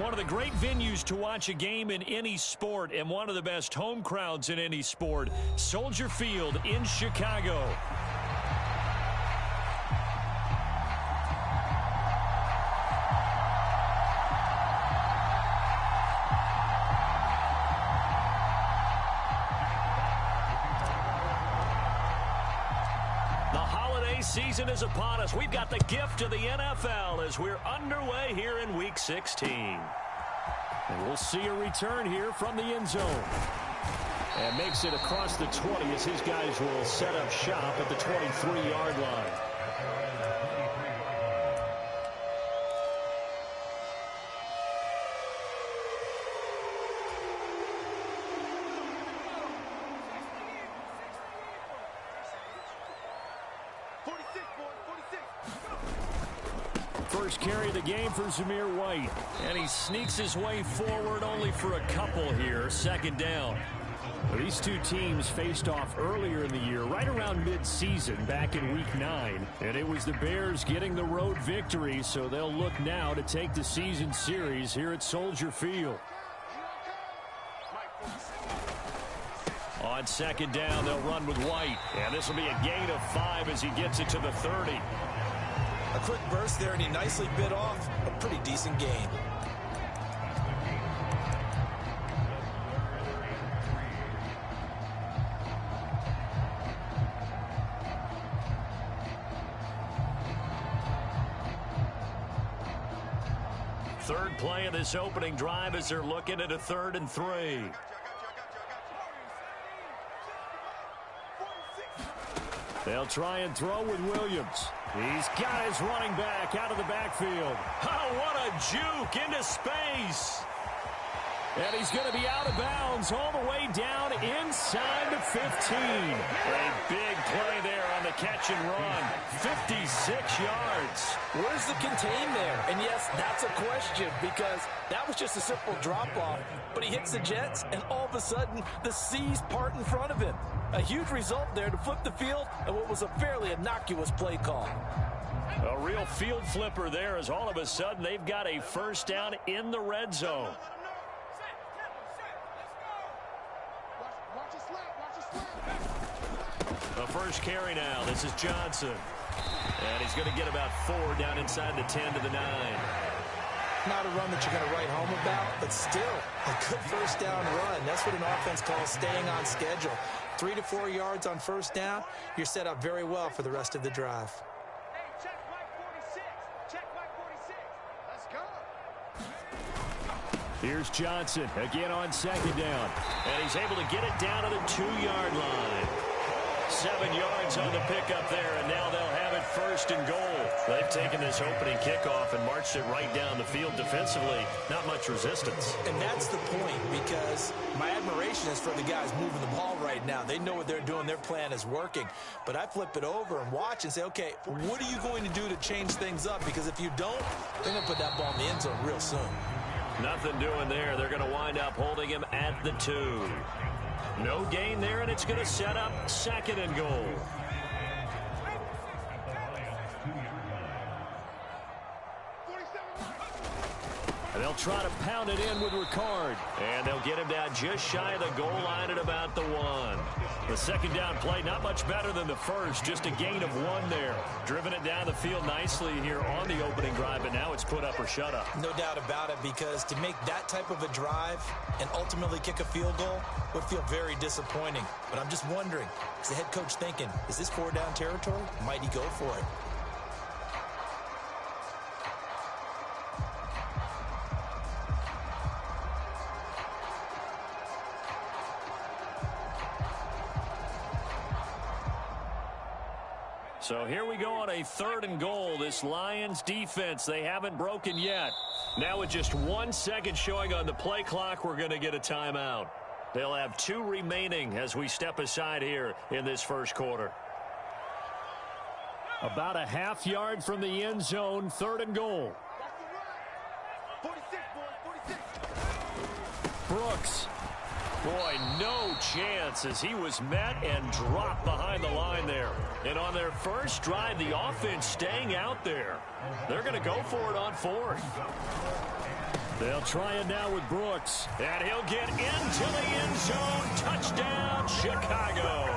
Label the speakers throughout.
Speaker 1: one of the great venues to watch a game in any sport and one of the best home crowds in any sport. Soldier Field in Chicago. Season is upon us. We've got the gift of the NFL as we're underway here in Week 16. And we'll see a return here from the end zone. And makes it across the 20 as his guys will set up shop at the 23-yard line. First carry of the game for Zamir White. And he sneaks his way forward only for a couple here. Second down. These two teams faced off earlier in the year, right around mid-season, back in Week 9. And it was the Bears getting the road victory, so they'll look now to take the season series here at Soldier Field. On second down, they'll run with White. And this will be a gain of 5 as he gets it to the 30.
Speaker 2: A quick burst there, and he nicely bit off a pretty decent gain.
Speaker 1: Third play of this opening drive as they're looking at a 3rd and 3. They'll try and throw with Williams. He's got his running back out of the backfield. Oh, what a juke into space. And he's going to be out of bounds all the way down inside the 15. A big play there on the catch and run. 56 yards.
Speaker 2: Where's the contain there? And yes, that's a question because that was just a simple drop-off. But he hits the Jets, and all of a sudden, the seas part in front of him. A huge result there to flip the field and what was a fairly innocuous play call.
Speaker 1: A real field flipper there as all of a sudden they've got a first down in the red zone. The first carry now. This is Johnson. And he's going to get about 4 down inside the 10 to the 9.
Speaker 2: Not a run that you're going to write home about, but still a good first down run. That's what an offense calls staying on schedule. 3 to 4 yards on first down, you're set up very well for the rest of the drive.
Speaker 3: Hey, check Mike 46. Check Mike 46. Let's go.
Speaker 1: Here's Johnson again on second down. And he's able to get it down to the 2-yard line. 7 yards on the pickup there, and now they'll have it first and goal. They've taken this opening kickoff and marched it right down the field defensively. Not much resistance.
Speaker 2: And that's the point, because my admiration is for the guys moving the ball right now. They know what they're doing. Their plan is working. But I flip it over and watch and say, okay, what are you going to do to change things up? Because if you don't, they're going to put that ball in the end zone real soon.
Speaker 1: Nothing doing there. They're going to wind up holding him at the 2. No gain there, and it's going to set up 2nd and goal. And they'll try to pound it in with Ricard. And they'll get him down just shy of the goal line at about the 1. The second down play, not much better than the first. Just a gain of 1 there. Driven it down the field nicely here on the opening drive, but now it's put up or shut up.
Speaker 2: No doubt about it, because to make that type of a drive and ultimately kick a field goal would feel very disappointing. But I'm just wondering, is the head coach thinking, is this 4-down territory? Might he go for it?
Speaker 1: So here we go on a 3rd and goal. This Lions defense, they haven't broken yet. Now with just 1 second showing on the play clock, we're going to get a timeout. They'll have 2 remaining as we step aside here in this first quarter. About a half yard from the end zone, 3rd and goal.
Speaker 3: 46, boys, 46.
Speaker 1: Brooks. Boy, no chance as he was met and dropped behind the line there. And on their first drive, the offense staying out there. They're going to go for it on 4th. They'll try it now with Brooks. And he'll get into the end zone. Touchdown, Chicago.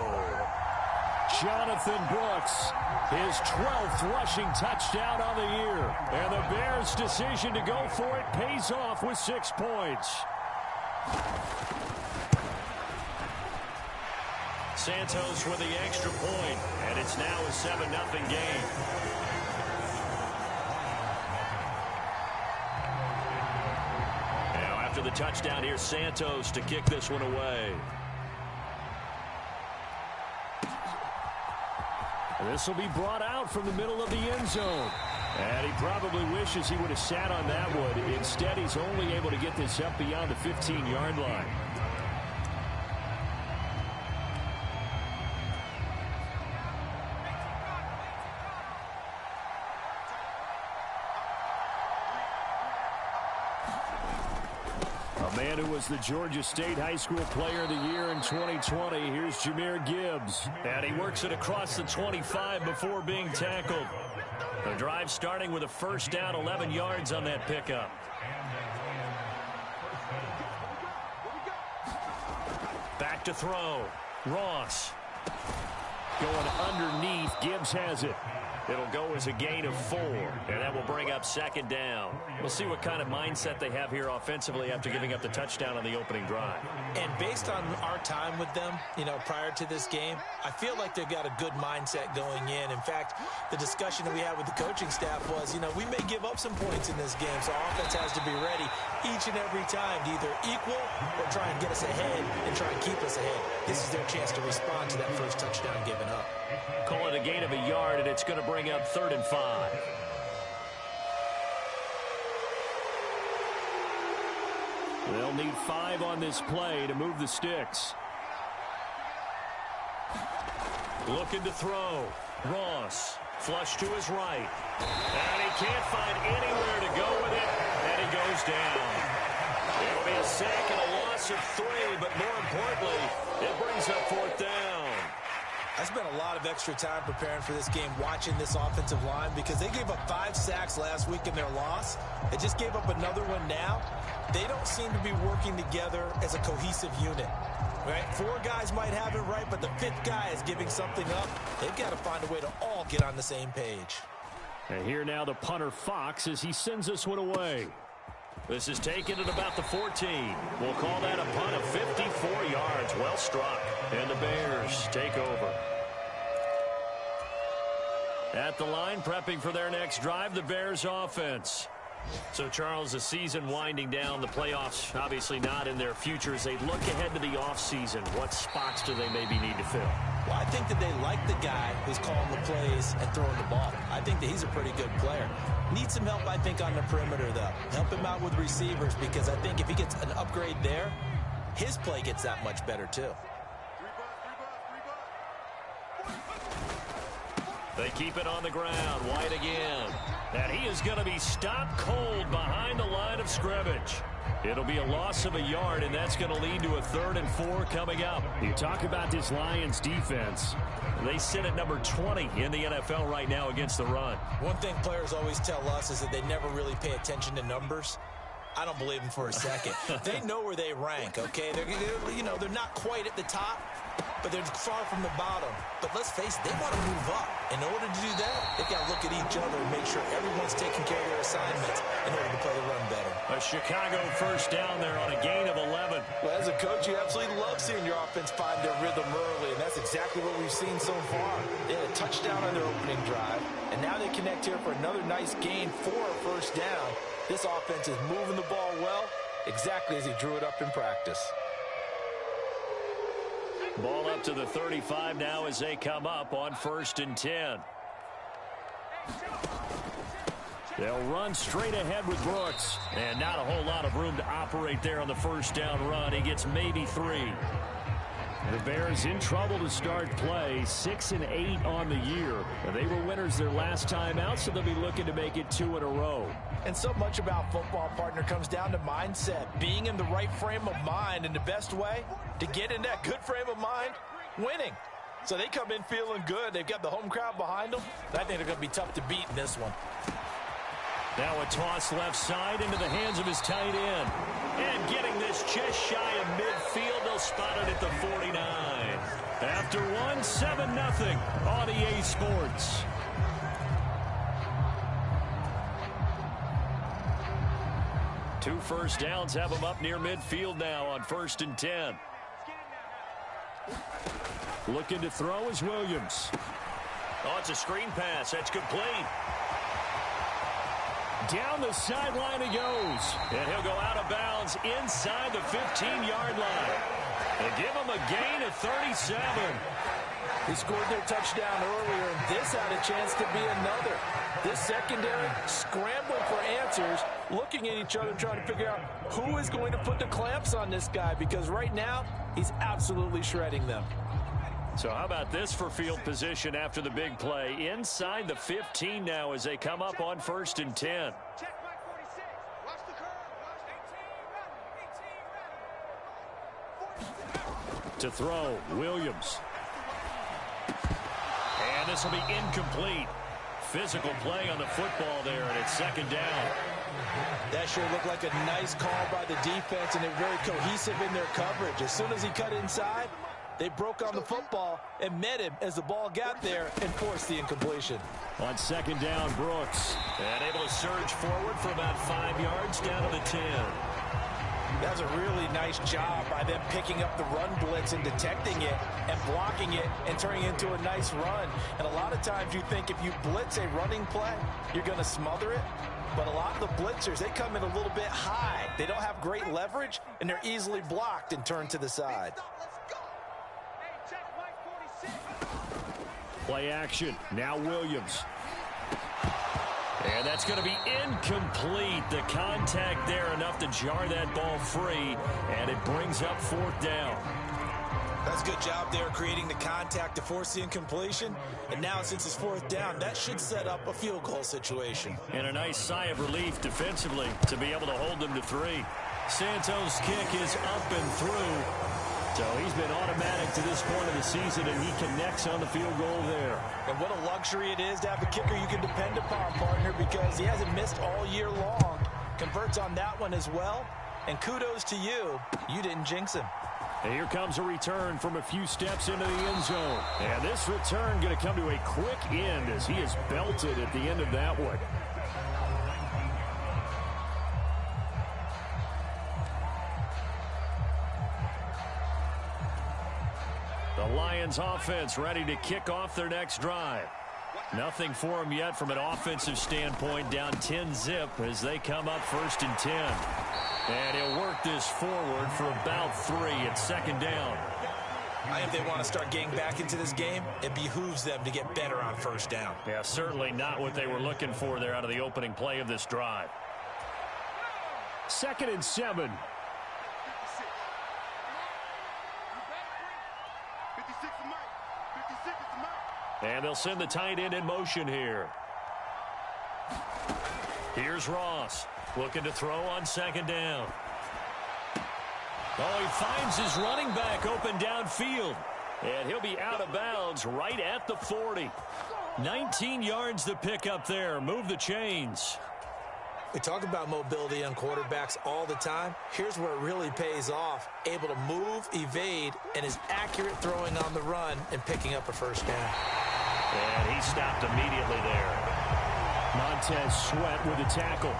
Speaker 1: Jonathan Brooks, his 12th rushing touchdown on the year. And the Bears' decision to go for it pays off with 6 points. Santos with the extra point, and it's now a 7-0 game. Now after the touchdown, here's Santos to kick this one away. This will be brought out from the middle of the end zone. And he probably wishes he would have sat on that one. Instead, he's only able to get this up beyond the 15-yard line. A man who was the Georgia State High School Player of the Year in 2020. Here's Jahmyr Gibbs. And he works it across the 25 before being tackled. The drive starting with a first down, 11 yards on that pickup. Back to throw. Ross. Going underneath. Gibbs has it. It'll go as a gain of 4, and that will bring up second down. We'll see what kind of mindset they have here offensively after giving up the touchdown on the opening drive.
Speaker 2: And based on our time with them, prior to this game, I feel like they've got a good mindset going in. In fact, the discussion that we had with the coaching staff was, we may give up some points in this game, so our offense has to be ready each and every time to either equal or try and get us ahead and try and keep us ahead. This is their chance to respond to that first touchdown given up.
Speaker 1: Call it a gain of a yard, and it's going to bring up 3rd and 5. They'll need 5 on this play to move the sticks. Looking to throw. Ross. Flush to his right. And he can't find anywhere to go with it, and he goes down. It'll be a sack and a loss of 3, but more importantly, it brings up 4th down.
Speaker 2: I spent a lot of extra time preparing for this game, watching this offensive line, because they gave up 5 sacks last week in their loss. They just gave up another one now. They don't seem to be working together as a cohesive unit. Right? 4 guys might have it right, but the 5th guy is giving something up. They've got to find a way to all get on the same page.
Speaker 1: And here now the punter Fox as he sends this one away. This is taken at about the 14. We'll call that a punt of 54 yards. Well struck. And the Bears take over. At the line, prepping for their next drive, the Bears offense. So, Charles, the season winding down, the playoffs obviously not in their future. As they look ahead to the offseason, what spots do they maybe need to fill?
Speaker 2: Well, I think that they like the guy who's calling the plays and throwing the ball. I think that he's a pretty good player. Needs some help, I think, on the perimeter, though. Help him out with receivers, because I think if he gets an upgrade there, his play gets that much better, too.
Speaker 1: They keep it on the ground. White again. And he is going to be stopped cold behind the line of scrimmage. It'll be a loss of a yard, and that's going to lead to a 3rd and 4 coming up. You talk about this Lions defense. They sit at number 20 in the NFL right now against the run.
Speaker 2: One thing players always tell us is that they never really pay attention to numbers. I don't believe them for a second. They know where they rank, okay? They're not quite at the top, but they're far from the bottom. But let's face it, they want to move up. In order to do that, they've got to look at each other and make sure everyone's taking care of their assignments in order to play the run better.
Speaker 1: A Chicago first down there on a gain of 11.
Speaker 2: Well, as a coach, you absolutely love seeing your offense find their rhythm early, and that's exactly what we've seen so far. They had a touchdown on their opening drive, and now they connect here for another nice gain for a first down. This offense is moving the ball well, exactly as he drew it up in practice.
Speaker 1: Ball up to the 35 now as they come up on 1st and 10. They'll run straight ahead with Brooks. And not a whole lot of room to operate there on the first down run. He gets maybe 3. The Bears in trouble to start play, 6-8 on the year. They were winners their last time out, so they'll be looking to make it 2 in a row.
Speaker 2: And so much about football, partner, comes down to mindset. Being in the right frame of mind, and the best way to get in that good frame of mind, winning. So they come in feeling good. They've got the home crowd behind them. I think they're going to be tough to beat in this one.
Speaker 1: Now a toss left side into the hands of his tight end. And getting this just shy of midfield, they'll spot it at the 49. After one, 7-0 on EA Sports. Two first downs have them up near midfield now on 1st and 10. Looking to throw is Williams. Oh, it's a screen pass. That's complete. Down the sideline he goes. And he'll go out of bounds inside the 15-yard line. They give him a gain of 37.
Speaker 2: They scored their touchdown earlier, and this had a chance to be another. This secondary scrambling for answers, looking at each other, trying to figure out who is going to put the clamps on this guy, because right now he's absolutely shredding them.
Speaker 1: So how about this for field position after the big play? Inside the 15 now as they come up on 1st and 10.
Speaker 3: Check my 46. Watch the curve.
Speaker 1: To throw, Williams. And this will be incomplete. Physical play on the football there, and it's 2nd down.
Speaker 2: That sure looked like a nice call by the defense, and they're very cohesive in their coverage. As soon as he cut inside, they broke on the football and met him as the ball got there and forced the incompletion.
Speaker 1: On 2nd down, Brooks. And able to surge forward for about 5 yards down to the 10.
Speaker 2: That's a really nice job by them picking up the run blitz and detecting it and blocking it and turning it into a nice run. And a lot of times you think if you blitz a running play, you're going to smother it. But a lot of the blitzers, they come in a little bit high. They don't have great leverage, and they're easily blocked and turned to the side.
Speaker 3: Hey, check my 46.
Speaker 1: Play action. Now Williams. And that's going to be incomplete. The contact there enough to jar that ball free, and it brings up 4th down.
Speaker 2: That's a good job there creating the contact to force the incompletion. And now since it's 4th down, that should set up a field goal situation.
Speaker 1: And a nice sigh of relief defensively to be able to hold them to 3. Santos' kick is up and through. So he's been automatic to this point of the season, and he connects on the field goal there.
Speaker 2: And what a luxury it is to have a kicker you can depend upon, partner, because he hasn't missed all year long. Converts on that one as well. And kudos to you. You didn't jinx him.
Speaker 1: And here comes a return from a few steps into the end zone. And this return going to come to a quick end as he is belted at the end of that one. The Lions offense ready to kick off their next drive. Nothing for them yet from an offensive standpoint, down 10-zip as they come up 1st and 10. And he'll work this forward for about 3 at 2nd down.
Speaker 2: If they want to start getting back into this game, it behooves them to get better on 1st down.
Speaker 1: Yeah, certainly not what they were looking for there out of the opening play of this drive. 2nd and 7.
Speaker 3: 56 is Mike. 56 is Mike.
Speaker 1: And they'll send the tight end in motion here. Here's Ross. Looking to throw on 2nd down. Oh, he finds his running back open downfield. And he'll be out of bounds right at the 40. 19 yards to pick up there. Move the chains.
Speaker 2: We talk about mobility on quarterbacks all the time. Here's where it really pays off. Able to move, evade, and is accurate throwing on the run and picking up a 1st down.
Speaker 1: And he stopped immediately there. Montez Sweat with a tackle.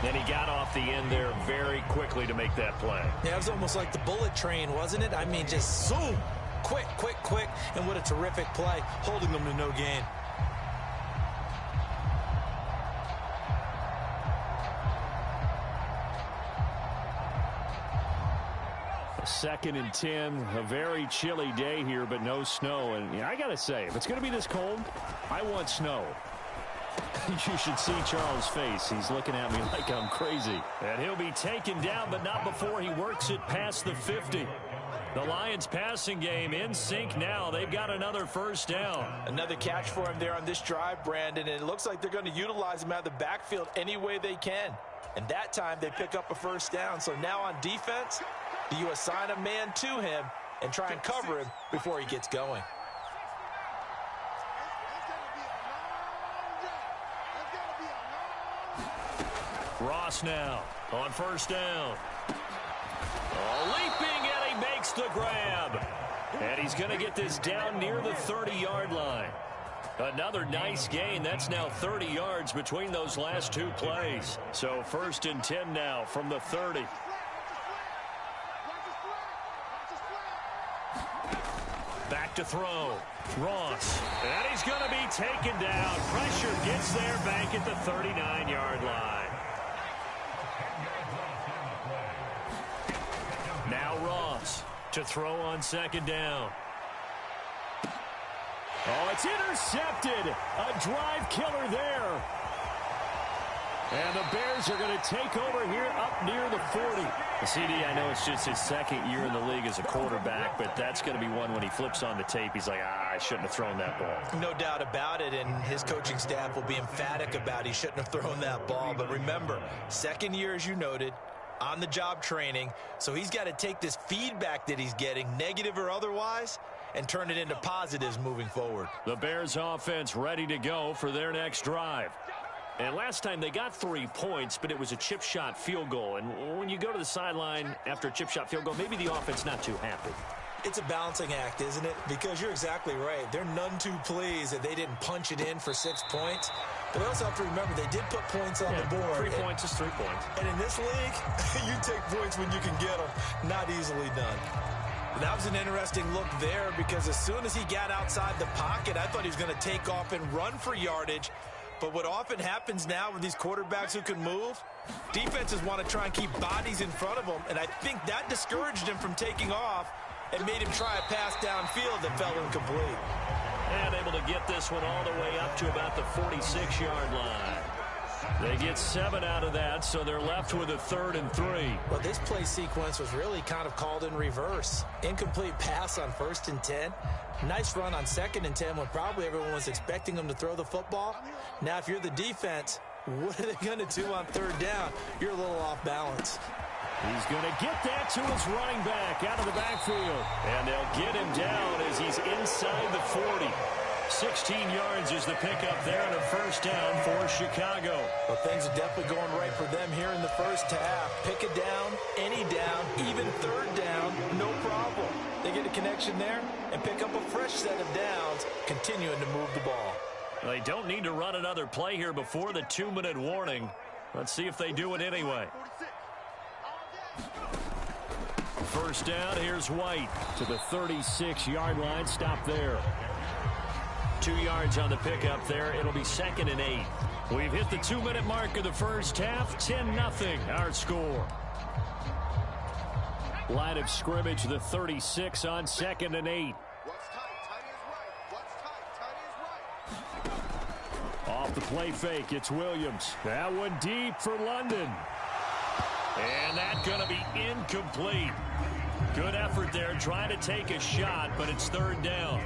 Speaker 1: And he got off the end there very quickly to make that play.
Speaker 2: Yeah, it was almost like the bullet train, wasn't it? I mean, just zoom. Quick, quick, quick. And what a terrific play, holding them to no gain.
Speaker 1: A 2nd and 10, a very chilly day here, but no snow. And I got to say, if it's going to be this cold, I want snow. You should see Charles' face. He's looking at me like I'm crazy. And he'll be taken down, but not before he works it past the 50. The Lions passing game in sync now. They've got another 1st down.
Speaker 2: Another catch for him there on this drive, Brandon. And it looks like they're going to utilize him out of the backfield any way they can. And that time they pick up a 1st down. So now on defense, do you assign a man to him and try and cover him before he gets going?
Speaker 1: Ross now on first down. Leaping, and he makes the grab. And he's going to get this down near the 30-yard line. Another nice gain. That's now 30 yards between those last two plays. So 1st and 10 now from the 30. Back to throw. Ross. And he's going to be taken down. Pressure gets there back at the 39-yard line. Now Ross to throw on 2nd down. Oh, it's intercepted. A drive killer there. And the Bears are going to take over here up near the 40. CD, I know it's just his 2nd year in the league as a quarterback, but that's going to be one when he flips on the tape. He's like, I shouldn't have thrown that ball.
Speaker 2: No doubt about it, and his coaching staff will be emphatic about he shouldn't have thrown that ball. But remember, 2nd year, as you noted, on-the-job training, so he's got to take this feedback that he's getting, negative or otherwise, and turn it into positives moving forward.
Speaker 1: The Bears offense ready to go for their next drive. And last time they got 3 points, but it was a chip shot field goal. And when you go to the sideline after a chip shot field goal, maybe the offense not too happy.
Speaker 2: It's a balancing act, isn't it? Because you're exactly right. They're none too pleased that they didn't punch it in for 6 points. But they also have to remember they did put points on the board.
Speaker 1: 3 points is 3 points.
Speaker 2: And in this league, you take points when you can get them. Not easily done. That was an interesting look there because as soon as he got outside the pocket, I thought he was going to take off and run for yardage. But what often happens now with these quarterbacks who can move, defenses want to try and keep bodies in front of them, and I think that discouraged him from taking off and made him try a pass downfield that fell incomplete.
Speaker 1: And able to get this one all the way up to about the 46-yard line. They get 7 out of that, so they're left with a 3rd and 3.
Speaker 2: Well, this play sequence was really kind of called in reverse. Incomplete pass on 1st and 10. Nice run on 2nd and 10 when probably everyone was expecting them to throw the football. Now, if you're the defense, what are they going to do on 3rd down? You're a little off balance.
Speaker 1: He's going to get that to his running back out of the backfield. And they'll get him down as he's inside the 40. 16 yards is the pickup there and a 1st down for Chicago.
Speaker 2: Well, things are definitely going right for them here in the first half. Pick a down, any down, even 3rd down, no problem. They get a connection there and pick up a fresh set of downs, continuing to move the ball.
Speaker 1: They don't need to run another play here before the 2-minute warning. Let's see if they do it anyway. 1st down, here's White to the 36-yard line. Stop there. 2 yards on the pickup there. It'll be 2nd and 8. We've hit the 2-minute mark of the first half. 10-0 our score. Line of scrimmage, the 36 on 2nd and 8. Off the play fake, it's Williams. That one deep for London. And that's going to be incomplete. Good effort there, trying to take a shot, but it's 3rd down.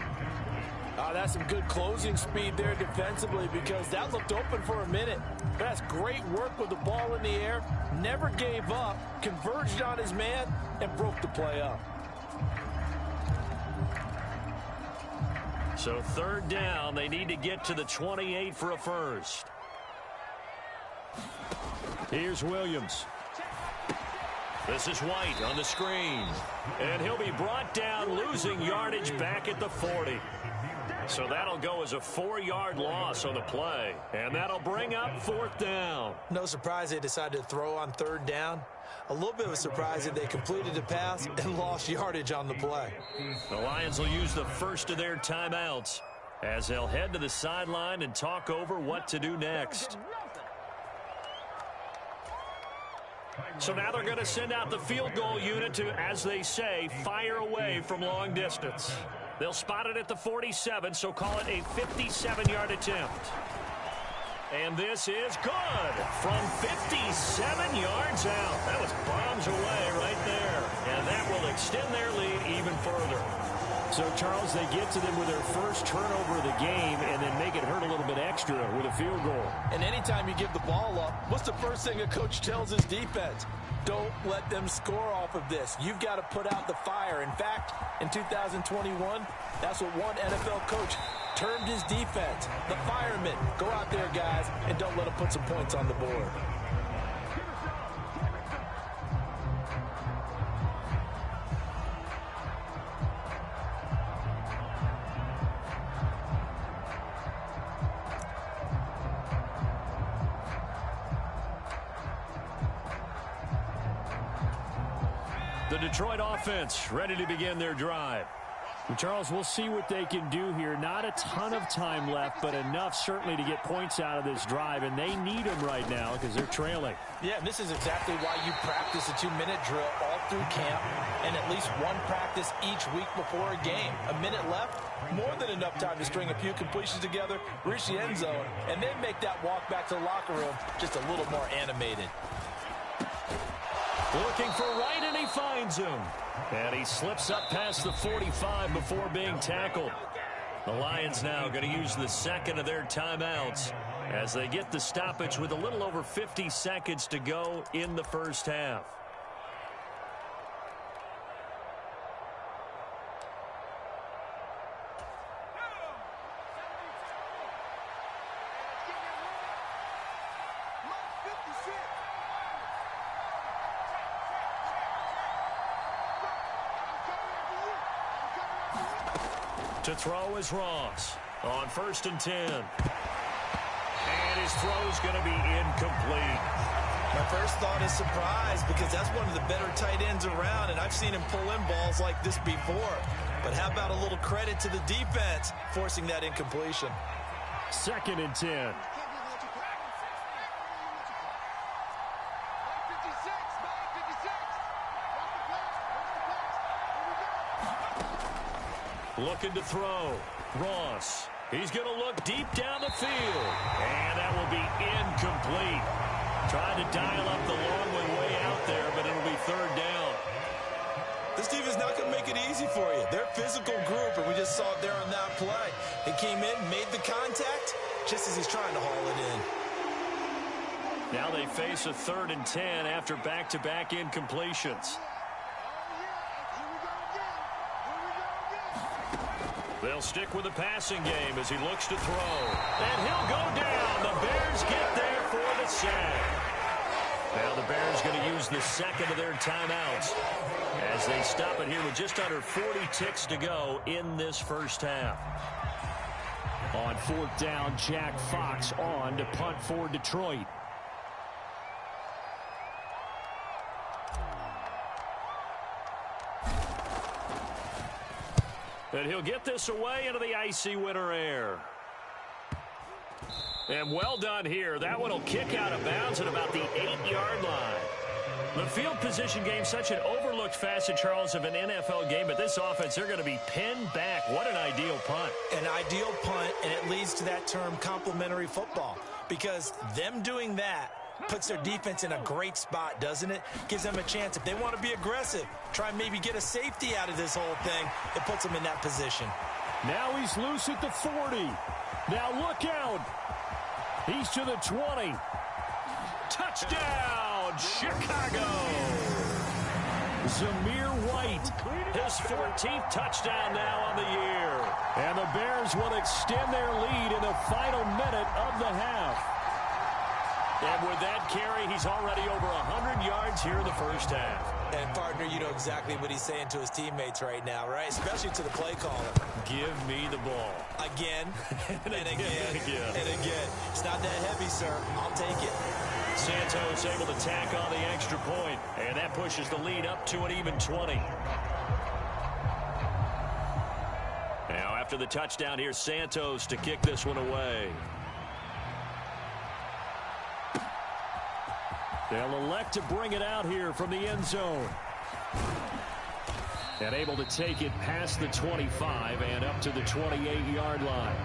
Speaker 2: That's some good closing speed there defensively because that looked open for a minute. That's great work with the ball in the air. Never gave up, converged on his man, and broke the play up.
Speaker 1: So 3rd down, they need to get to the 28 for a first. Here's Williams. This is White on the screen. And he'll be brought down, losing yardage back at the 40. So that'll go as a 4-yard loss on the play. And that'll bring up 4th down.
Speaker 2: No surprise they decided to throw on 3rd down. A little bit of a surprise that they completed the pass and lost yardage on the play.
Speaker 1: The Lions will use the first of their timeouts as they'll head to the sideline and talk over what to do next. So now they're going to send out the field goal unit to, as they say, fire away from long distance. They'll spot it at the 47, so call it a 57-yard attempt. And this is good from 57 yards out. That was bombs away right there. And that will extend their lead even further. So, Charles, they get to them with their first turnover of the game and then make it hurt a little bit extra with a field goal.
Speaker 2: And anytime you give the ball up, what's the first thing a coach tells his defense? Don't let them score off of this. You've got to put out the fire. In fact, in 2021, that's what one NFL coach termed his defense. The firemen. Go out there, guys, and don't let them put some points on the board.
Speaker 1: The Detroit offense ready to begin their drive.
Speaker 4: Charles, we'll see what they can do here. Not a ton of time left, but enough certainly to get points out of this drive, and they need them right now because they're trailing.
Speaker 2: Yeah, and this is exactly why you practice a 2-minute drill all through camp and at least one practice each week before a game. A minute left, more than enough time to string a few completions together, reach the end zone, and then make that walk back to the locker room just a little more animated.
Speaker 1: Looking for right, and he finds him. And he slips up past the 45 before being tackled. The Lions now going to use the second of their timeouts as they get the stoppage with a little over 50 seconds to go in the first half. To throw is Ross on 1st and 10. And his throw's going to be incomplete.
Speaker 2: My first thought is surprise because that's one of the better tight ends around, and I've seen him pull in balls like this before. But how about a little credit to the defense forcing that incompletion?
Speaker 4: 2nd and 10.
Speaker 1: Looking to throw. Ross. He's going to look deep down the field. And that will be incomplete. Trying to dial up the long way out there, but it'll be 3rd down.
Speaker 2: This defense is not going to make it easy for you. They're a physical group, and we just saw it there on that play. He came in, made the contact, just as he's trying to haul it in.
Speaker 1: Now they face a 3rd and 10 after back-to-back incompletions. They'll stick with the passing game as he looks to throw. And he'll go down. The Bears get there for the sack. Now the Bears going to use the second of their timeouts as they stop it here with just under 40 ticks to go in this first half.
Speaker 4: On 4th down, Jack Fox on to punt for Detroit.
Speaker 1: And he'll get this away into the icy winter air. And well done here. That one will kick out of bounds at about the 8-yard line. The field position game, such an overlooked facet, Charles, of an NFL game. But this offense, they're going to be pinned back. What an ideal punt.
Speaker 2: An ideal punt, and it leads to that term complementary football. Because them doing that puts their defense in a great spot, doesn't it? Gives them a chance. If they want to be aggressive, try and maybe get a safety out of this whole thing, it puts them in that position.
Speaker 4: Now he's loose at the 40. Now look out. He's to the 20.
Speaker 1: Touchdown, Chicago.
Speaker 4: Zamir White.
Speaker 1: His 14th touchdown now on the year.
Speaker 4: And the Bears will extend their lead in the final minute of the half.
Speaker 1: And with that carry, he's already over 100 yards here in the first half.
Speaker 2: And, partner, you know exactly what he's saying to his teammates right now, right? Especially to the play caller.
Speaker 1: Give me the ball.
Speaker 2: Again, and again,
Speaker 1: and again.
Speaker 2: and again. It's not that heavy, sir. I'll take it.
Speaker 1: Santos able to tack on the extra point, and that pushes the lead up to an even 20. Now, after the touchdown, here's Santos to kick this one away.
Speaker 4: They'll elect to bring it out here from the end zone. And able to take it past the 25 and up to the 28-yard line.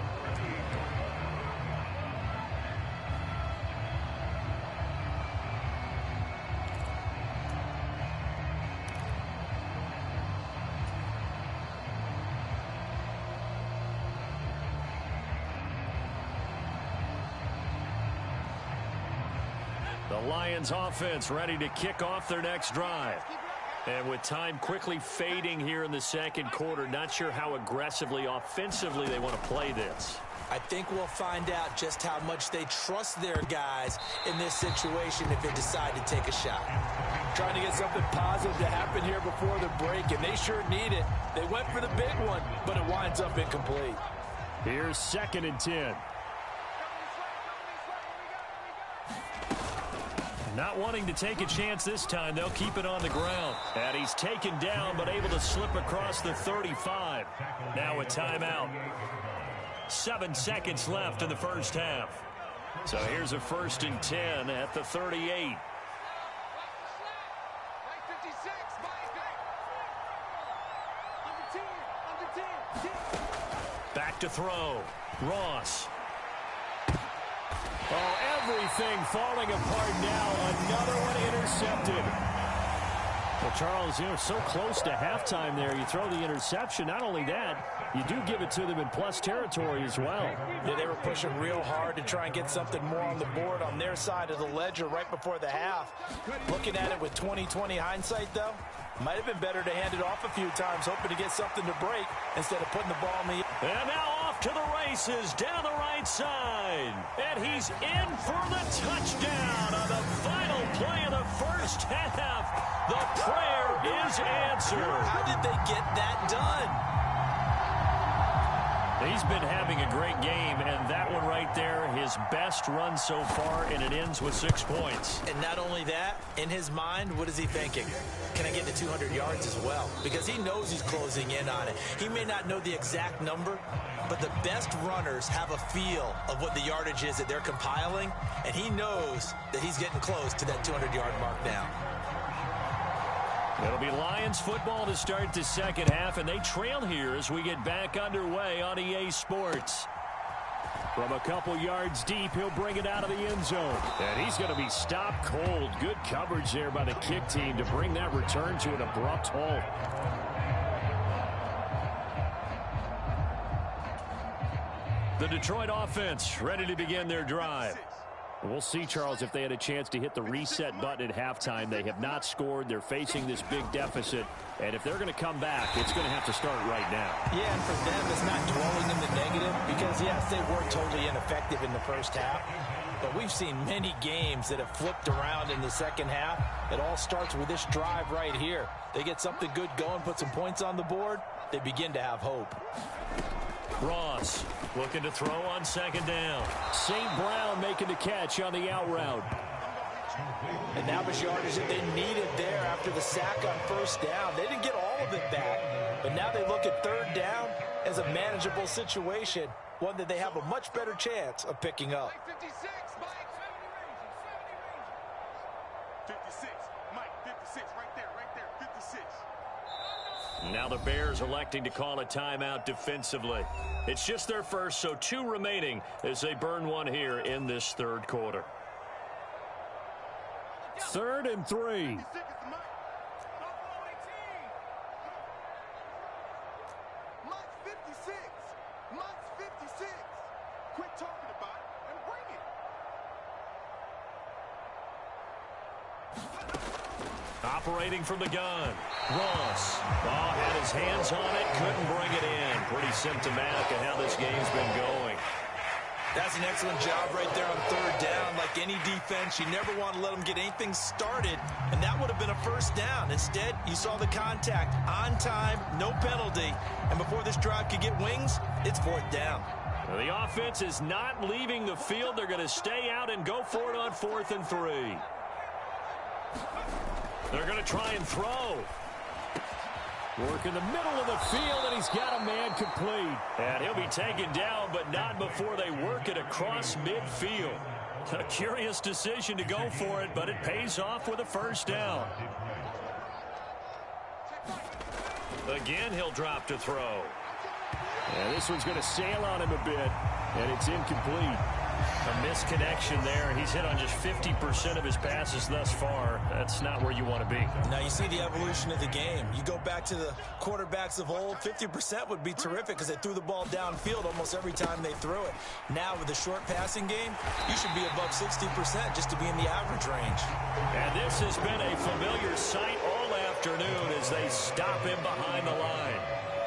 Speaker 1: The Lions offense ready to kick off their next drive. And with time quickly fading here in the second quarter, not sure how aggressively, offensively they want to play this.
Speaker 2: I think we'll find out just how much they trust their guys in this situation if they decide to take a shot. Trying to get something positive to happen here before the break, and they sure need it. They went for the big one, but it winds up incomplete.
Speaker 4: Here's 2nd and 10. Not wanting to take a chance this time, they'll keep it on the ground. And he's taken down, but able to slip across the 35. Now a timeout. 7 seconds left in the first half. So here's a 1st and 10 at the 38. Back to throw. Ross. Oh, everything falling apart now. Another one intercepted. Well, Charles, so close to halftime there. You throw the interception. Not only that, you do give it to them in plus territory as well.
Speaker 2: Yeah, they were pushing real hard to try and get something more on the board on their side of the ledger right before the half. Looking at it with 20/20 hindsight, though, might have been better to hand it off a few times, hoping to get something to break instead of putting the ball in the...
Speaker 1: And now off to the races down the right side. And he's in for the touchdown on the final play of the first half. The prayer is answered.
Speaker 2: How did they get that done?
Speaker 4: He's been having a great game, and that one right there, his best run so far, and it ends with 6 points.
Speaker 2: And not only that, in his mind, what is he thinking? Can I get to 200 yards as well? Because he knows he's closing in on it. He may not know the exact number, but the best runners have a feel of what the yardage is that they're compiling, and he knows that he's getting close to that 200-yard mark now.
Speaker 4: It'll be Lions football to start the second half, and they trail here as we get back underway on EA Sports. From a couple yards deep, he'll bring it out of the end zone. And he's going to be stopped cold. Good coverage there by the kick team to bring that return to an abrupt halt. The Detroit offense ready to begin their drive. We'll see, Charles, if they had a chance to hit the reset button at halftime. They have not scored. They're facing this big deficit. And if they're going to come back, it's going to have to start right now.
Speaker 2: Yeah, and for them, it's not dwelling in the negative because, yes, they were totally ineffective in the first half. But we've seen many games that have flipped around in the second half. It all starts with this drive right here. They get something good going, put some points on the board, they begin to have hope.
Speaker 4: Ross looking to throw on second down. St. Brown making the catch on the out route.
Speaker 2: And that was yardage that they needed there after the sack on first down. They didn't get all of it back, but now they look at third down as a manageable situation, one that they have a much better chance of picking up.
Speaker 3: 56, Mike. 56, Mike, 56, right there, 56.
Speaker 1: Now the Bears electing to call a timeout defensively. It's just their first, so 2 remaining as they burn one here in this third quarter.
Speaker 4: 3rd and 3.
Speaker 3: Quit talking about it and bring it.
Speaker 1: Operating from the gun. Ross. Oh, had his hands on it, couldn't bring it in. Pretty symptomatic of how this game's been going.
Speaker 2: That's an excellent job right there on third down. Like any defense, you never want to let them get anything started, and that would have been a first down. Instead, you saw the contact on time, no penalty, and before this drive could get wings, it's 4th down.
Speaker 1: The offense is not leaving the field. They're going to stay out and go for it on 4th and 3. They're going to try and throw.
Speaker 4: Work in the middle of the field, and he's got a man complete.
Speaker 1: And he'll be taken down, but not before they work it across midfield. A curious decision to go for it, but it pays off with a first down. Again, he'll drop to throw.
Speaker 4: And this one's going to sail on him a bit, and it's incomplete.
Speaker 1: A misconnection there. He's hit on just 50% of his passes thus far. That's not where you want to be.
Speaker 2: Now you see the evolution of the game. You go back to the quarterbacks of old, 50% would be terrific because they threw the ball downfield almost every time they threw it. Now with the short passing game, you should be above 60% just to be in the average range.
Speaker 1: And this has been a familiar sight all afternoon as they stop him behind the line.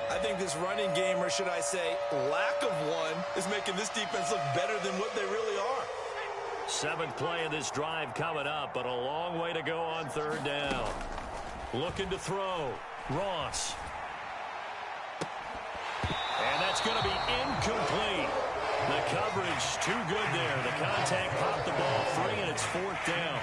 Speaker 2: I think this running game, or should I say lack of one, is making this defense look better than what they really are.
Speaker 1: 7th play of this drive coming up, but a long way to go on third down. Looking to throw. Ross. And that's going to be incomplete. The coverage too good there. The contact popped the ball free, and it's 4th down.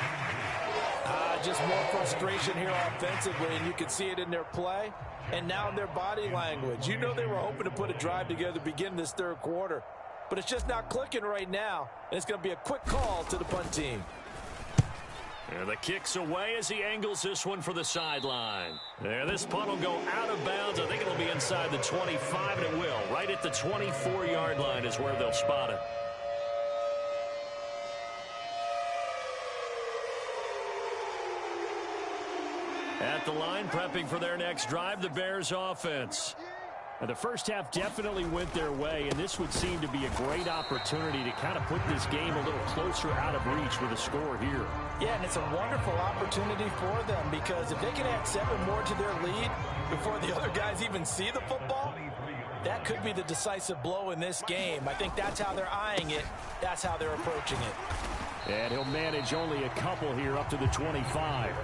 Speaker 2: Just more frustration here offensively, and you can see it in their play and now in their body language. You know they were hoping to put a drive together to begin this third quarter, but it's just not clicking right now, and it's going to be a quick call to the punt team.
Speaker 4: And the kick's away as he angles this one for the sideline. And this punt will go out of bounds. I think it'll be inside the 25, and it will. Right at the 24-yard line is where they'll spot it. At the line, prepping for their next drive, the Bears offense. Now, the first half definitely went their way, and this would seem to be a great opportunity to kind of put this game a little closer out of reach with a score here.
Speaker 2: Yeah, and it's a wonderful opportunity for them, because if they can add 7 more to their lead before the other guys even see the football, that could be the decisive blow in this game. I think that's how they're eyeing it. That's how they're approaching it.
Speaker 4: And he'll manage only a couple here up to the 25.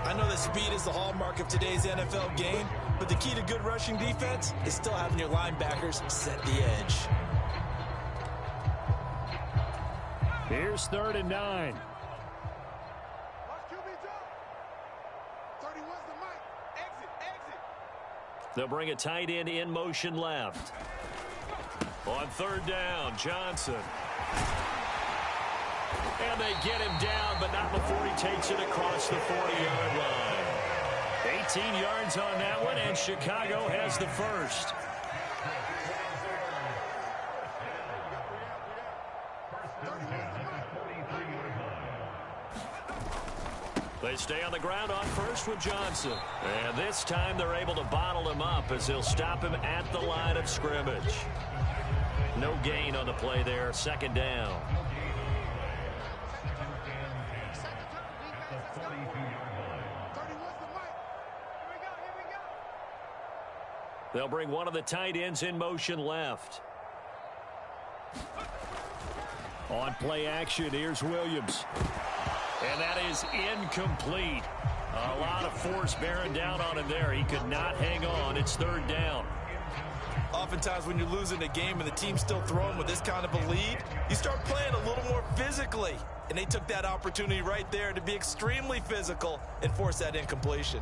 Speaker 2: I know that speed is the hallmark of today's NFL game, but the key to good rushing defense is still having your linebackers set the edge.
Speaker 4: Here's 3rd and 9. They'll bring a tight end in motion left. On 3rd down, Johnson. And they get him down, but not before he takes it across the 40-yard line. 18 yards on that one, and Chicago has the first. They stay on the ground on first with Johnson. And this time they're able to bottle him up as they'll stop him at the line of scrimmage. No gain on the play there, 2nd down. They'll bring one of the tight ends in motion left. On play action, here's Williams. And that is incomplete. A lot of force bearing down on him there. He could not hang on. It's 3rd down.
Speaker 2: Oftentimes when you're losing a game and the team's still throwing with this kind of a lead, you start playing a little more physically. And they took that opportunity right there to be extremely physical and force that incompletion.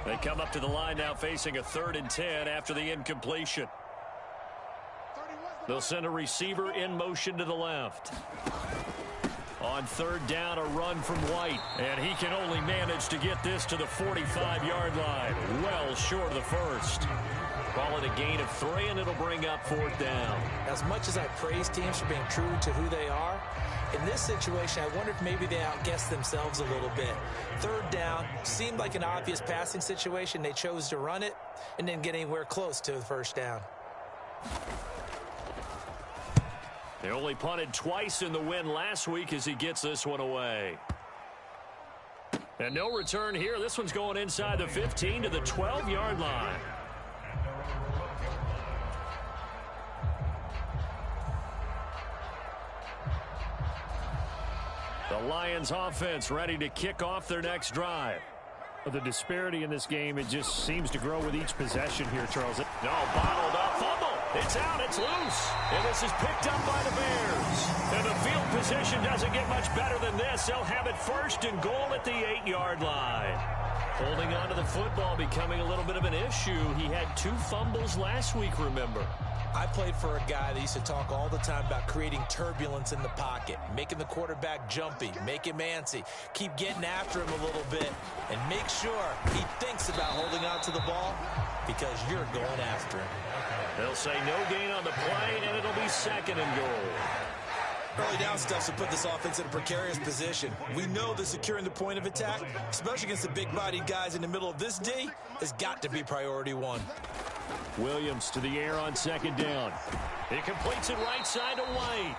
Speaker 4: They come up to the line now facing a 3rd and 10 after the incompletion. They'll send a receiver in motion to the left. On 3rd down, a run from White. And he can only manage to get this to the 45-yard line. Well short of the first. Call it a gain of 3, and it'll bring up 4th down.
Speaker 2: As much as I praise teams for being true to who they are, in this situation, I wonder if maybe they outguessed themselves a little bit. 3rd down seemed like an obvious passing situation. They chose to run it and didn't get anywhere close to the 1st down.
Speaker 4: They only punted twice in the win last week as he gets this one away. And no return here. This one's going inside the 15 to the 12-yard line. The Lions offense ready to kick off their next drive. The disparity in this game, it just seems to grow with each possession here, Charles. No, bottled up, fumble. It's out, it's loose. And this is picked up by the Bears. And the field position doesn't get much better than this. They'll have it 1st and goal at the 8-yard line. Holding on to the football becoming a little bit of an issue. He had 2 fumbles last week, remember.
Speaker 2: I played for a guy that used to talk all the time about creating turbulence in the pocket, making the quarterback jumpy, make him antsy, keep getting after him a little bit, and make sure he thinks about holding on to the ball because you're going after him.
Speaker 4: They'll say no gain on the play, and it'll be 2nd and goal.
Speaker 2: Early down stuff should put this offense in a precarious position. We know that securing the point of attack, especially against the big-bodied guys in the middle of this D, has got to be priority 1.
Speaker 4: Williams to the air on 2nd down. He completes it right side to White.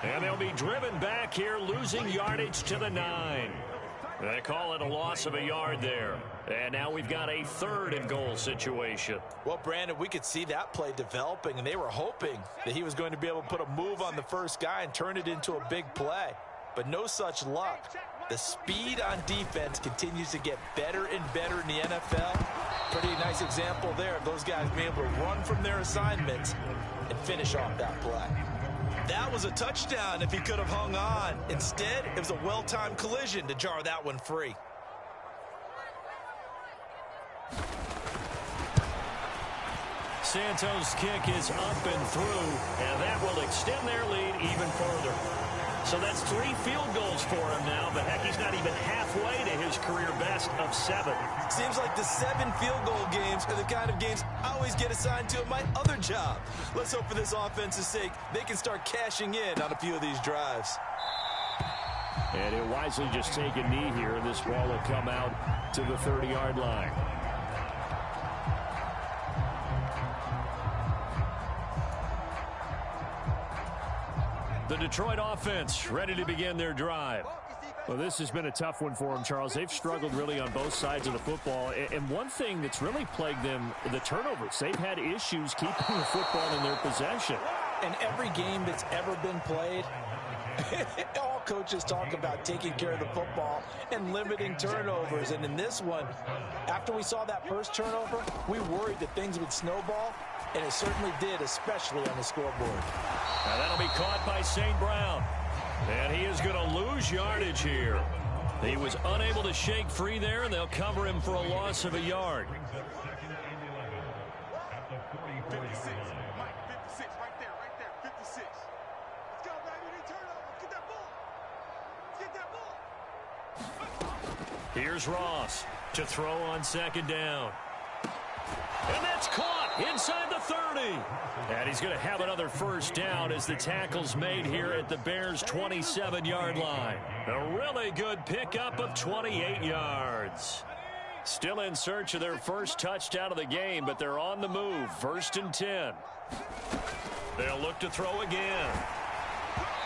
Speaker 4: And they'll be driven back here, losing yardage to the 9. They call it a loss of a yard there. And now we've got a 3rd and goal situation.
Speaker 2: Well, Brandon, we could see that play developing, and they were hoping that he was going to be able to put a move on the first guy and turn it into a big play. But no such luck. The speed on defense continues to get better and better in the NFL. Pretty nice example there of those guys being able to run from their assignments and finish off that play. That was a touchdown if he could have hung on. Instead, it was a well-timed collision to jar that one free.
Speaker 4: Santos' kick is up and through, and that will extend their lead even further. So that's 3 field goals for him now, but heck, he's not even halfway to his career best of 7.
Speaker 2: Seems like the 7 field goal games are the kind of games I always get assigned to at my other job. Let's hope for this offense's sake they can start cashing in on a few of these drives.
Speaker 4: And he'll wisely just take a knee here, and this ball will come out to the 30-yard line. The Detroit offense ready to begin their drive. Well, this has been a tough one for them, Charles. They've struggled really on both sides of the football. And one thing that's really plagued them, the turnovers. They've had issues keeping the football in their possession.
Speaker 2: And every game that's ever been played, all coaches talk about taking care of the football and limiting turnovers. And in this one, after we saw that first turnover, we worried that things would snowball. And it certainly did, especially on the scoreboard.
Speaker 4: Now that'll be caught by St. Brown. And he is going to lose yardage here. He was unable to shake free there, and they'll cover him for a loss of a yard.
Speaker 3: 56. Mike, 56, right there, 56. Let's go, baby. We turn over. Get that ball. Get that ball.
Speaker 4: Here's Ross to throw on 2nd down. And that's caught inside the 30. And he's going to have another first down as the tackle's made here at the Bears' 27-yard line. A really good pickup of 28 yards. Still in search of their first touchdown of the game, but they're on the move. 1st and 10. They'll look to throw again.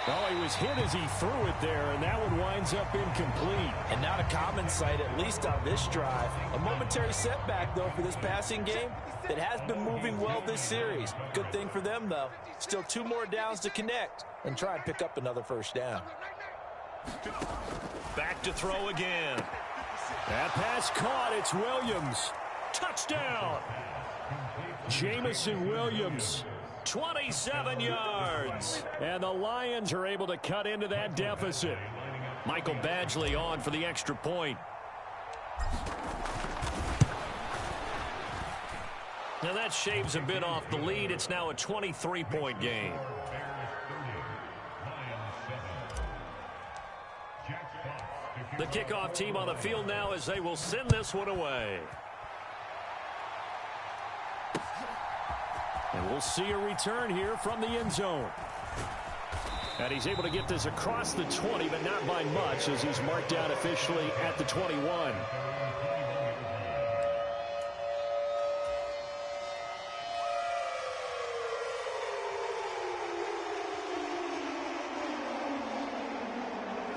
Speaker 4: Oh, he was hit as he threw it there, and that one winds up incomplete.
Speaker 2: And not a common sight, at least on this drive. A momentary setback, though, for this passing game that has been moving well this series. Good thing for them, though. Still 2 more downs to connect and try and pick up another first down.
Speaker 4: Back to throw again. That pass caught. It's Williams. Touchdown. Jamison Williams. 27 yards. And the Lions are able to cut into that deficit. Michael Badgley on for the extra point. Now that shaves a bit off the lead. It's now a 23-point game. The kickoff team on the field now as they will send this one away. And we'll see a return here from the end zone. And he's able to get this across the 20, but not by much, as he's marked out officially at the 21.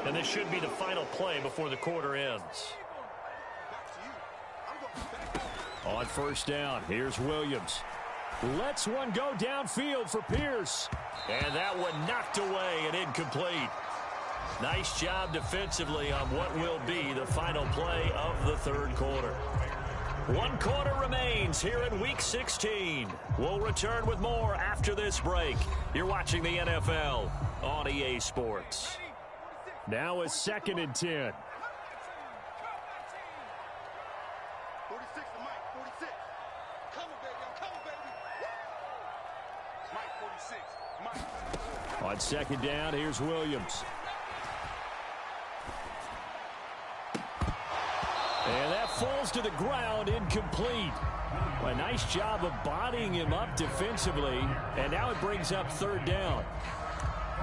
Speaker 4: And this should be the final play before the quarter ends. On 1st down, here's Williams. Lets one go downfield for Pierce. And that one knocked away and incomplete. Nice job defensively on what will be the final play of the 3rd quarter. 1 quarter remains here in Week 16. We'll return with more after this break. You're watching the NFL on EA Sports. Now a 2nd and 10.
Speaker 3: 46 to Mike, 46. Come on, baby. I'm coming, baby. Mike, 46. Mike.
Speaker 4: On 2nd down, here's Williams. And that falls to the ground, incomplete. A nice job of bodying him up defensively. And now it brings up 3rd down.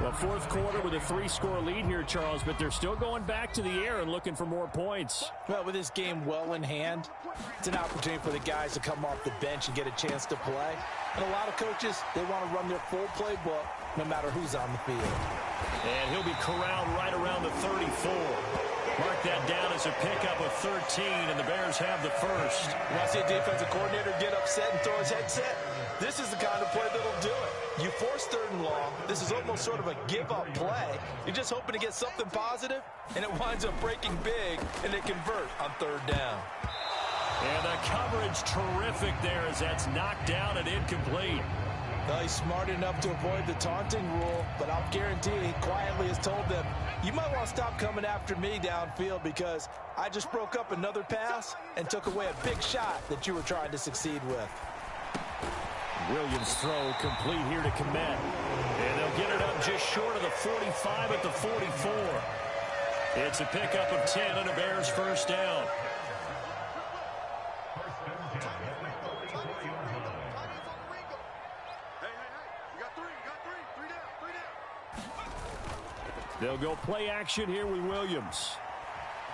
Speaker 4: Well, 4th quarter with a 3-score lead here, Charles, but they're still going back to the air and looking for more points.
Speaker 2: Well, with this game well in hand, it's an opportunity for the guys to come off the bench and get a chance to play. And a lot of coaches, they want to run their full playbook no matter who's on the field.
Speaker 4: And he'll be corralled right around the 34. Mark that down as a pickup of 13, and the Bears have the first.
Speaker 2: You want to see a defensive coordinator get upset and throw his headset? This is the kind of play that'll do it. You force 3rd and long. This is almost sort of a give-up play. You're just hoping to get something positive, and it winds up breaking big, and they convert on 3rd down.
Speaker 4: And the coverage terrific there as that's knocked down and incomplete.
Speaker 2: Well, he's smart enough to avoid the taunting rule, but I'll guarantee he quietly has told them, you might want to stop coming after me downfield because I just broke up another pass and took away a big shot that you were trying to succeed with.
Speaker 4: Williams' throw complete here to Kmet. And they'll get it up just short of the 45 at the 44. It's a pickup of 10 and a Bears first down. They'll go play action here with Williams.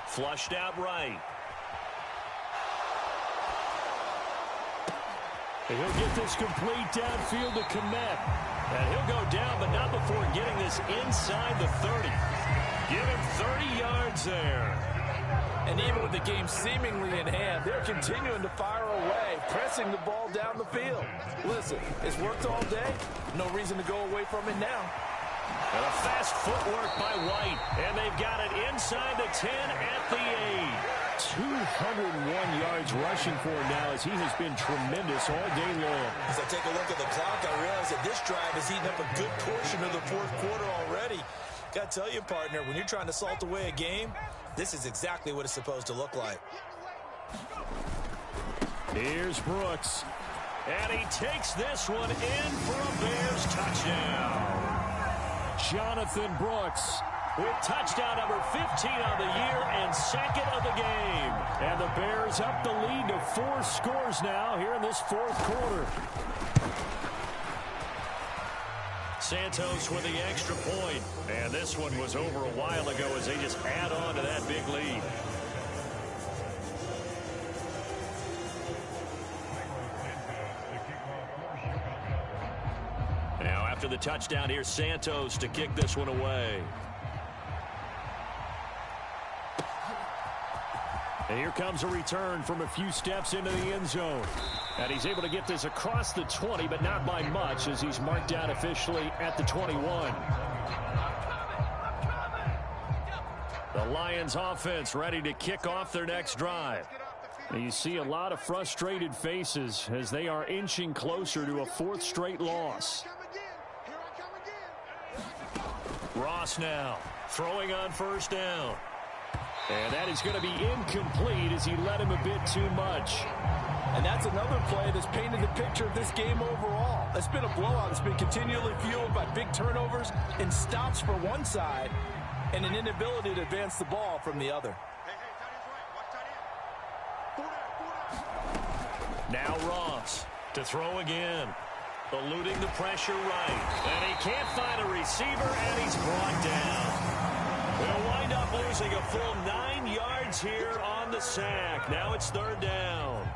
Speaker 4: Flushed out right. And he'll get this complete downfield to Kmet. And he'll go down, but not before getting this inside the 30. Give him 30 yards there.
Speaker 2: And even with the game seemingly in hand, they're continuing to fire away, pressing the ball down the field. Listen, it's worked all day. No reason to go away from it now.
Speaker 4: And a fast footwork by White. And they've got it inside the 10 at the 8. 201 yards rushing for him now as he has been tremendous all day long.
Speaker 2: As I take a look at the clock, I realize that this drive has eaten up a good portion of the fourth quarter already. Got to tell you, partner, when you're trying to salt away a game, this is exactly what it's supposed to look like.
Speaker 4: Here's Brooks. And he takes this one in for a Bears touchdown. Jonathan Brooks with touchdown number 15 on the year and second of the game. And the Bears up the lead to 4 scores now here in this fourth quarter. Santos with the extra point. And this one was over a while ago as they just add on to that big lead. Now after the touchdown, here's Santos to kick this one away. And here comes a return from a few steps into the end zone. And he's able to get this across the 20, but not by much as he's marked out officially at the 21. The Lions offense ready to kick off their next drive. And you see a lot of frustrated faces as they are inching closer to a 4th straight loss. Ross now throwing on first down. And that is going to be incomplete as he led him a bit too much.
Speaker 2: And that's another play that's painted the picture of this game overall. It's been a blowout. It's been continually fueled by big turnovers and stops for one side and an inability to advance the ball from the other.
Speaker 4: Now Ross to throw again. Eluding the pressure right. And he can't find a receiver, and he's brought down. They'll wind up losing a full 9 yards here on the sack. Now it's 3rd down.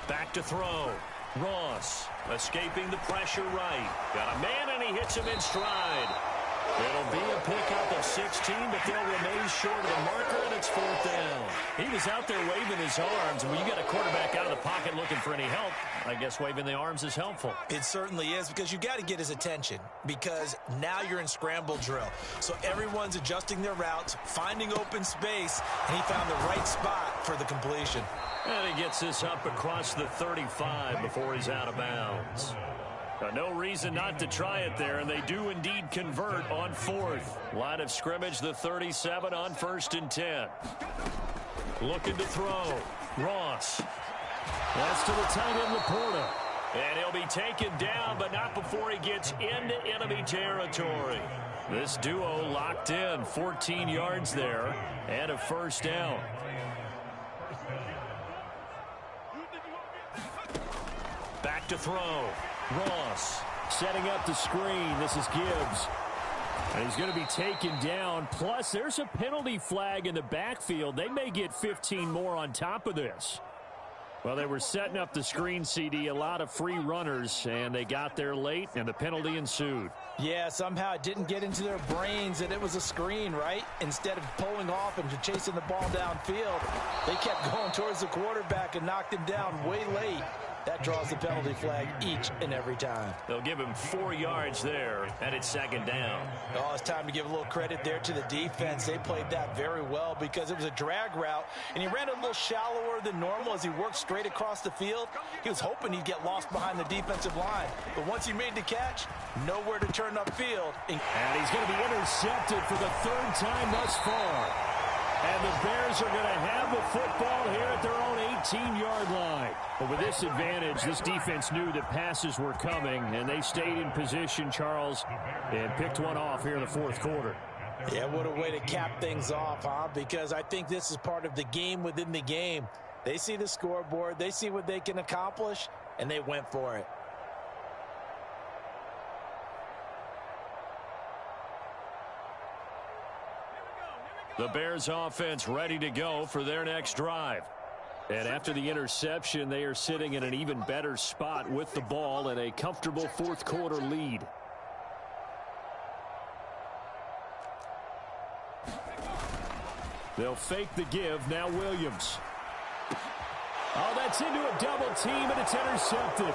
Speaker 4: Back to throw. Ross escaping the pressure right. Got a man, and he hits him in stride. It'll be a pickup of 16, but they'll remain short of the marker, and it's 4th down. He was out there waving his arms, and when you got a quarterback out of the pocket looking for any help, I guess waving the arms is helpful.
Speaker 2: It certainly is, because you got to get his attention, because now you're in scramble drill. So everyone's adjusting their routes, finding open space, and he found the right spot for the completion.
Speaker 4: And he gets this up across the 35 before he's out of bounds. No reason not to try it there, and they do indeed convert on 4th. Line of scrimmage, the 37 on 1st and 10. Looking to throw. Ross. That's to the tight end, Laporta. And he'll be taken down, but not before he gets into enemy territory. This duo locked in, 14 yards there, and a 1st down. Back to throw. Ross setting up the screen. This is Gibbs. And he's going to be taken down. Plus, there's a penalty flag in the backfield. They may get 15 more on top of this. Well, they were setting up the screen, CD, a lot of free runners, and they got there late, and the penalty ensued.
Speaker 2: Yeah, somehow it didn't get into their brains that it was a screen, right? Instead of pulling off and chasing the ball downfield, they kept going towards the quarterback and knocked him down way late. that draws the penalty flag each and every time.
Speaker 4: They'll give him 4 yards there, and it's second down.
Speaker 2: Oh, it's time to give a little credit there to the defense. They played that very well because it was a drag route, and he ran a little shallower than normal as he worked straight across the field. He was hoping he'd get lost behind the defensive line, but once he made the catch, nowhere to turn upfield.
Speaker 4: And he's going to be intercepted for the 3rd time thus far. And the Bears are going to have the football here at their own 18-yard line. But with this advantage, this defense knew that passes were coming, and they stayed in position, Charles, and picked one off here in the 4th quarter.
Speaker 2: Yeah, what a way to cap things off, huh? Because I think this is part of the game within the game. They see the scoreboard, they see what they can accomplish, and they went for it.
Speaker 4: The Bears offense ready to go for their next drive. And after the interception, they are sitting in an even better spot with the ball and a comfortable 4th quarter lead. They'll fake the give. Now Williams. Oh, that's into a double team, and it's intercepted.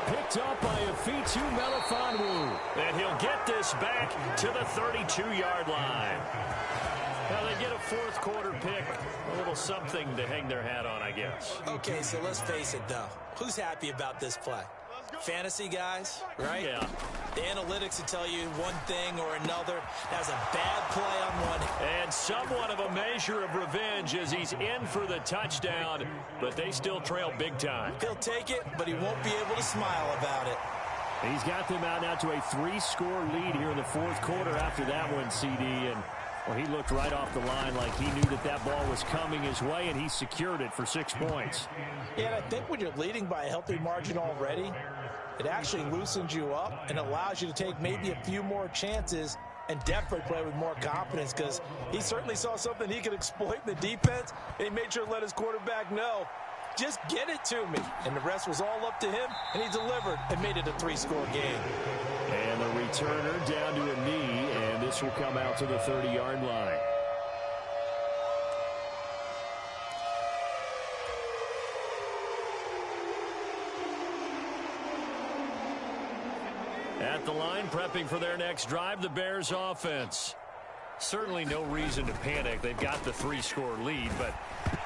Speaker 4: Picked up by Afitu Melifonwu. And he'll get this back to the 32-yard line. Well, they get a 4th quarter pick. A little something to hang their hat on, I guess.
Speaker 2: Okay, so let's face it, though. Who's happy about this play? Fantasy guys, right?
Speaker 4: Yeah.
Speaker 2: The analytics will tell you one thing or another. That's a bad play on one.
Speaker 4: And somewhat of a measure of revenge as he's in for the touchdown, but they still trail big time.
Speaker 2: He'll take it, but he won't be able to smile about it.
Speaker 4: He's got them out now to a 3-score lead here in the 4th quarter after that one, CD. And well, he looked right off the line like he knew that that ball was coming his way, and he secured it for 6 points.
Speaker 2: Yeah, and I think when you're leading by a healthy margin already, it actually loosens you up and allows you to take maybe a few more chances and definitely play with more confidence because he certainly saw something he could exploit in the defense, and he made sure to let his quarterback know, just get it to me. And the rest was all up to him, and he delivered and made it a 3-score game.
Speaker 4: And the returner down to a knee, and this will come out to the 30-yard line. At the line, prepping for their next drive, the Bears offense. Certainly no reason to panic. They've got the 3-score lead, but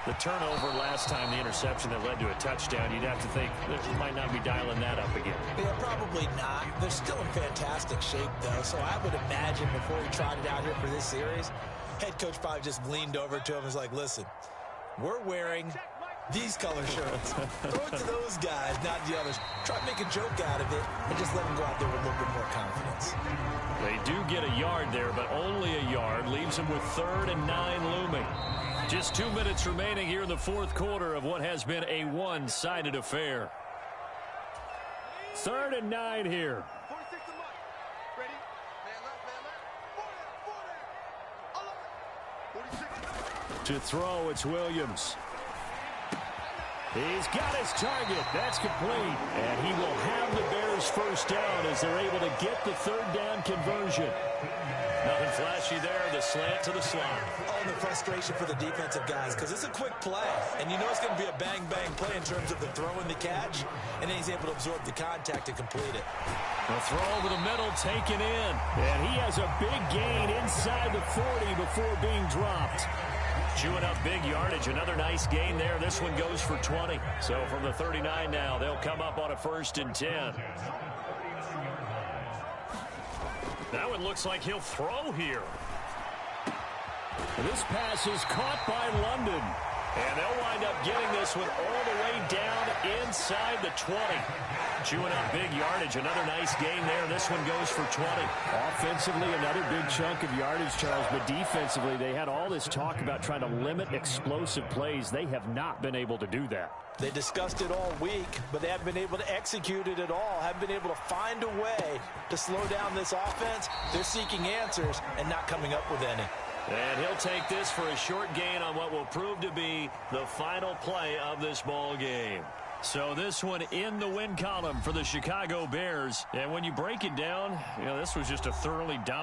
Speaker 4: the turnover last time, the interception that led to a touchdown, you'd have to think they might not be dialing that up again.
Speaker 2: Yeah, probably not. They're still in fantastic shape, though, so I would imagine before he trotted out here for this series, head coach probably just leaned over to him and was like, listen, we're wearing these color shirts. Throw it to those guys, not the others. Try to make a joke out of it and just let them go out there with a little bit more confidence.
Speaker 4: They do get a yard there, but only a yard. Leaves them with 3rd and 9 looming. Just 2 minutes remaining here in the 4th quarter of what has been a one-sided affair. 3rd and 9 here.
Speaker 3: 46 to Mike. Ready? Man left, man left. 46.
Speaker 4: To throw, it's Williams. He's got his target. That's complete. And he will have the Bears first down as they're able to get the 3rd down conversion. Nothing flashy there. The slant to the slot.
Speaker 2: Oh, and the frustration for the defensive guys because it's a quick play. And you know it's going to be a bang-bang play in terms of the throw and the catch. And then he's able to absorb the contact and complete it.
Speaker 4: The throw over the middle taken in. And he has a big gain inside the 40 before being dropped. Chewing up big yardage. Another nice gain there. This one goes for 20. So from the 39 now, they'll come up on a 1st and 10. That one looks like he'll throw here. This pass is caught by London. And they'll wind up getting this one all the way down inside the 20. Chewing up big yardage. Another nice gain there. This one goes for 20. Offensively, another big chunk of yardage, Charles. But defensively, they had all this talk about trying to limit explosive plays. They have not been able to do that.
Speaker 2: They discussed it all week, but they haven't been able to execute it at all. Haven't been able to find a way to slow down this offense. They're seeking answers and not coming up with any.
Speaker 4: And he'll take this for a short gain on what will prove to be the final play of this ball game. So this one in the win column for the Chicago Bears. And when you break it down, you know, this was just a thoroughly dominant